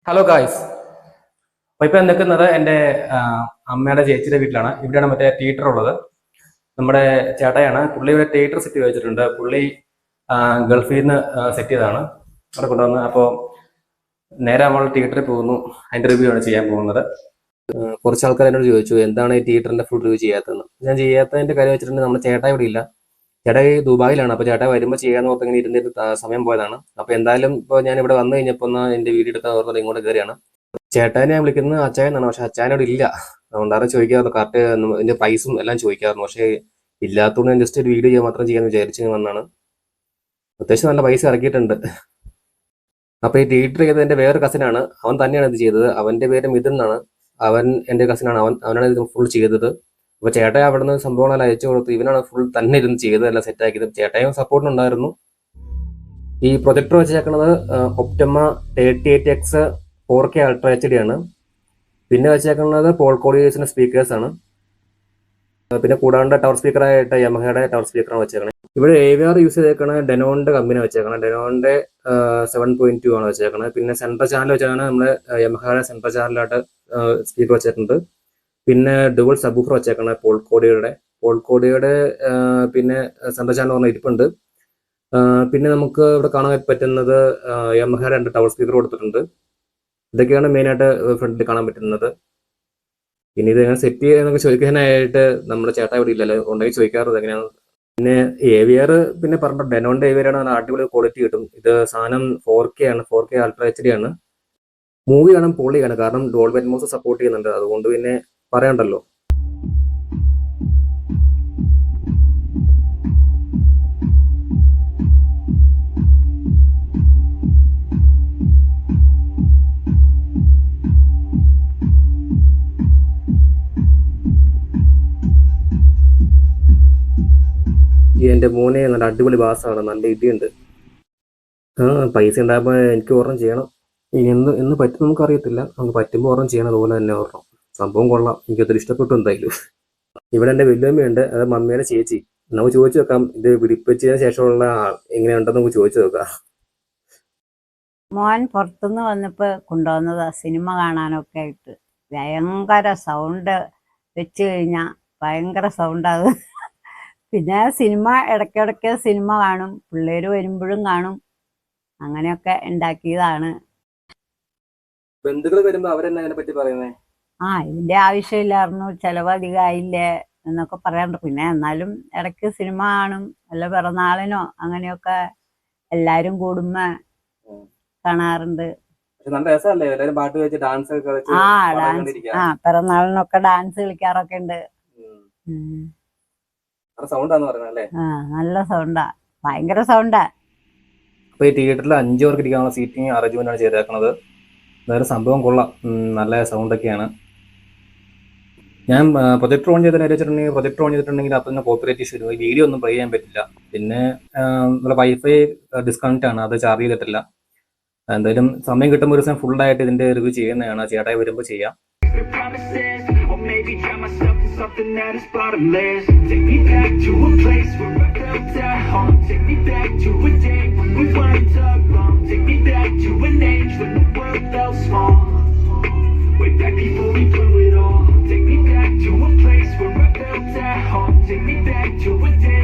Hello guys. അപ്പോൾ ഇപ്പോൾ നിൽക്കുന്നത് എൻ്റെ അമ്മയുടെ ചേച്ചിയുടെ വീട്ടിലാണ്. ഇവിടെയാണ് മറ്റേ തിയേറ്റർ ഉള്ളത്. നമ്മുടെ ചേട്ടായാണ്. പുള്ളി ഇവിടെ തിയേറ്റർ സെറ്റ് വെച്ചിട്ടുണ്ട്. പുള്ളി ഗൾഫിൽ നിന്ന് സെറ്റ് ചെയ്തതാണ് അവിടെ കൊണ്ടുവന്ന്. അപ്പോൾ നേരെ നമ്മൾ തിയേറ്ററിൽ പോകുന്നു. അതിൻ്റെ റിവ്യൂ ആണ് ചെയ്യാൻ പോകുന്നത്. കുറച്ച് ആൾക്കാർ എന്നോട് ചോദിച്ചു എന്താണ് ഈ തിയേറ്ററിൻ്റെ ഫുൾ റിവ്യൂ ചെയ്യാത്തതെന്ന്. ഞാൻ ചെയ്യാത്തതിൻ്റെ കാര്യം വെച്ചിട്ടുണ്ടെങ്കിൽ നമ്മുടെ ചേട്ടാ ഇവിടെ ഇല്ല. ചേട്ടായി ദുബായിലാണ്. അപ്പോൾ ചേട്ടാ വരുമ്പോൾ ചെയ്യാന്ന് ഓർത്ത് ഇങ്ങനെ ഇരുന്നിട്ട് സമയം പോയതാണ്. അപ്പോൾ എന്തായാലും ഇപ്പോൾ ഞാൻ ഇവിടെ വന്നു കഴിഞ്ഞപ്പോൾ ഒന്ന് എൻ്റെ വീഡിയോ എടുക്കാൻ ഓർമ്മ ഇങ്ങോട്ട് കയറിയാണ്. ചേട്ടാനെ ഞാൻ വിളിക്കുന്നത് അച്ചായൻ എന്നാണ്. പക്ഷെ അച്ചായനോട് ഇല്ല. അതുകൊണ്ടാണ് ചോദിക്കാറുണ്ട്. കറക്റ്റ് എൻ്റെ പ്രൈസും എല്ലാം ചോദിക്കാറുണ്ട്. പക്ഷേ ഇല്ലാത്തതുകൊണ്ട് ഞാൻ ജസ്റ്റ് ഒരു വീഡിയോ മാത്രം ചെയ്യാമെന്ന് വിചാരിച്ച് വന്നാണ്. അത്യാവശ്യം നല്ല പൈസ ഇറക്കിയിട്ടുണ്ട്. അപ്പോൾ ഈ തിയേറ്റർ ചെയ്തത് എൻ്റെ വേറെ കസിനാണ്. അവൻ തന്നെയാണ് ഇത് ചെയ്തത്. അവൻ്റെ പേര് മിഥുൻ എന്നാണ്. അവൻ എൻ്റെ കസിനാണ്. അവനാണ് ഇത് ഫുൾ ചെയ്തത്. അപ്പോൾ ചേട്ടായി അവിടെ നിന്ന് സംഭവങ്ങളെല്ലാം അയച്ചു കൊടുത്തു. ഇവനാണ് ഫുൾ തന്നെ ഇരുന്ന് ചെയ്തത്, എല്ലാം സെറ്റാക്കിയത്. ചേട്ടായും സപ്പോർട്ടിനുണ്ടായിരുന്നു. ഈ പ്രൊജക്ടർ വെച്ചേക്കുന്നത് ഒപ്റ്റമ 38X 4K അൾട്രാ HD ആണ്. പിന്നെ വെച്ചേക്കുന്നത് പോൾകോഡിയേഴ്സിന്റെ സ്പീക്കേഴ്സാണ്. പിന്നെ കൂടാണ്ട് ടവർ സ്പീക്കറായിട്ട് യമഹയുടെ ടവർ സ്പീക്കറാണ് വെച്ചേക്കണത്. ഇവിടെ AVR യൂസ് ചെയ്തേക്കണത് ഡെനോണിന്റെ കമ്പനി വെച്ചേക്കണം. ഡെനോണിന്റെ 7.2 ആണ് വെച്ചേക്കണത്. പിന്നെ സെൻട്രൽ ചാനൽ വെച്ചാണ് നമ്മുടെ യമഹയുടെ സെൻട്രൽ ചാനലായിട്ട് സ്പീക്കർ വെച്ചേക്കുന്നത്. പിന്നെ ഡുവൽ സബ്വൂഫർ വെച്ചേക്കണം പോൾകോഡിയുടെ പിന്നെ സെൻട്രൽ ചാനൽ പറഞ്ഞ ഇരിപ്പുണ്ട്. പിന്നെ നമുക്ക് ഇവിടെ കാണാൻ പറ്റുന്നത് യമഹയുടെ 2 ടവർ സ്പീക്കർ കൊടുത്തിട്ടുണ്ട്. ഇതൊക്കെയാണ് മെയിനായിട്ട് ഫ്രണ്ടിൽ കാണാൻ പറ്റുന്നത്. പിന്നെ ഇത് എങ്ങനെ സെറ്റ് ചെയ്യുന്നതൊക്കെ ചോദിക്കാനായിട്ട് നമ്മുടെ ചേട്ടാ ഇവിടെ ഇല്ലല്ലോ, ഉണ്ടെങ്കിൽ ചോദിക്കാറുണ്ട് എങ്ങനെയാണ്. പിന്നെ AVR പിന്നെ പറഞ്ഞ ഡെനോണിന്റെ AVR ആണ്. അടിപൊളി ക്വാളിറ്റി കിട്ടും. ഇത് സാധനം 4K ആണ്. 4K അൾട്രാ HD ആണ്. മൂവി കാണാൻ പൊളിയാണ്. കാരണം ഡോൾബി അറ്റ്മോസ് സപ്പോർട്ട് ചെയ്യുന്നുണ്ട്. അതുകൊണ്ട് പിന്നെ പറയണ്ടല്ലോ. ഈ എൻ്റെ മോനെ നല്ല അടിപൊളി ബാസാണ്. നല്ല ഇടിയുണ്ട്. പൈസ ഉണ്ടാകുമ്പോൾ എനിക്ക് ഓർമ്മ ചെയ്യണം. ഇനി എന്ന് പറ്റും നമുക്കറിയത്തില്ല. നമുക്ക് പറ്റുമ്പോൾ ഓർമ്മ ചെയ്യണം. അതുപോലെ തന്നെ ഓർമ്മ. സംഭവം കൊള്ളാം. എനിക്കതൊരു ഇഷ്ടപ്പെട്ടു എന്തായാലും. ഇവിടെ എൻ്റെ വല്യമ്മയുണ്ട്. അത് മമ്മിയുടെ ചേച്ചി. നമുക്ക് ചോദിച്ചു നോക്കാം ഇത് പിടിപ്പിച്ചതിന് ശേഷമുള്ള എങ്ങനെയുണ്ടെന്ന് നമുക്ക് ചോദിച്ചു നോക്കാം. മോൻ പുറത്തുനിന്ന് വന്നപ്പോൾ കൊണ്ടുവന്നതാ സിനിമ കാണാനൊക്കെ ആയിട്ട്. ഭയങ്കര സൗണ്ട് വെച്ച് കഴിഞ്ഞാൽ ഭയങ്കര സൗണ്ടാണ്. പിന്നെ സിനിമ ഇടയ്ക്കിടയ്ക്ക് സിനിമ കാണും. പിള്ളേർ വരുമ്പോഴും കാണും. അങ്ങനെയൊക്കെ ഉണ്ടാക്കിയതാണ്. ബന്ധുക്കൾ വരുമ്പോൾ അവരെന്നെ അതിനെ പറ്റി പറയുന്നേ? ഇതിന്റെ ആവശ്യമില്ലായിരുന്നു, ചെലവ് അധികമായില്ലേ എന്നൊക്കെ പറയാറുണ്ട്. പിന്നെ എന്നാലും ഇടയ്ക്ക് സിനിമ കാണും. വല്ല പിറന്നാളിനോ അങ്ങനെയൊക്കെ എല്ലാരും കൂടുമ്പോ കാണാറുണ്ട്. പിറന്നാളിനൊക്കെ ഡാൻസ് കളിക്കാറൊക്കെ ഉണ്ട്. നല്ല സൗണ്ടാ, ഭയങ്കര സൗണ്ടാ. അപ്പൊ ഈ തിയേറ്ററിൽ 5 പേർക്ക് ഇരിക്കാനുള്ള സീറ്റിംഗ് അറേഞ്ച്മെന്റ് ചെയ്തേക്കുന്നത്. വേറെ സംഭവം കൊള്ളാം. നല്ല സൗണ്ടൊക്കെയാണ്. ഞാൻ പ്രൊജക്ടർ ഓൺ ചെയ്തിട്ടുണ്ടെങ്കിൽ അപ്പം തന്നെ കോപ്പറേറ്റ് ഇഷ്യൂ വരും. ഈ വീഡിയോ ഒന്നും പ്ലേ ചെയ്യാൻ പറ്റില്ല. പിന്നെ നമ്മുടെ വൈഫൈ ഡിസ്കണക്ട് ആണ്. അത് ചാർജ് ചെയ്തിട്ടില്ല. എന്തായാലും സമയം കിട്ടുമ്പോൾ ഒരു ദിവസം ഫുള്ളായിട്ട് ഇതിന്റെ റിവ്യൂ ചെയ്യുന്നതാണ്. ചേട്ടായി വരുമ്പോൾ ചെയ്യാം. Something that is bottomless. Take me back to a place where I felt at home. Take me back to a day when we weren't alone. Take me back to an age when the world felt small. Way back before we blew it all. Take me back to a place where I felt at home. Take me back to a day.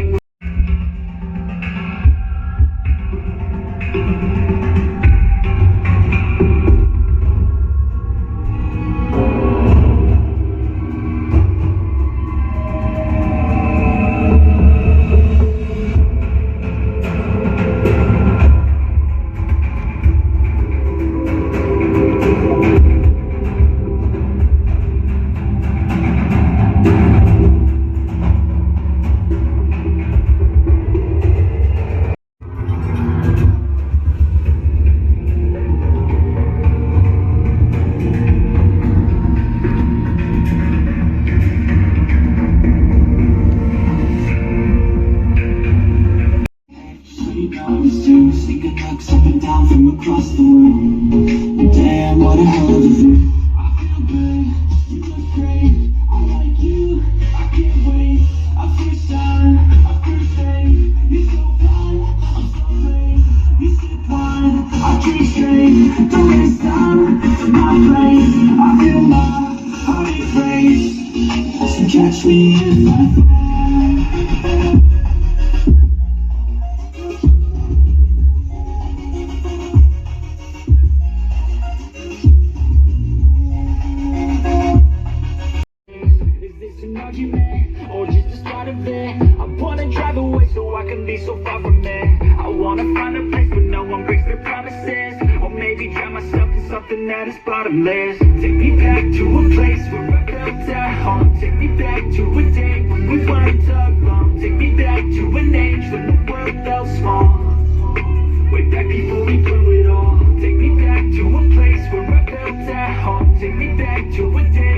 Sneaking looks up and down from across the room. Damn, what a hell of a view. I feel good, you look great. I like you, I can't wait. I first time, I first thing. You're so fun, I'm so late. You sip wine, I drink straight. Don't waste time. can be so far from there. I wanna find a place where no one breaks their promises, or maybe drown myself in something that is bottomless. Take me back to a place where I felt at home. Take me back to a day when we weren't alone. Take me back to an age when the world felt small. Way back before we blew it all. Take me back to a place where I felt at home. Take me back to a day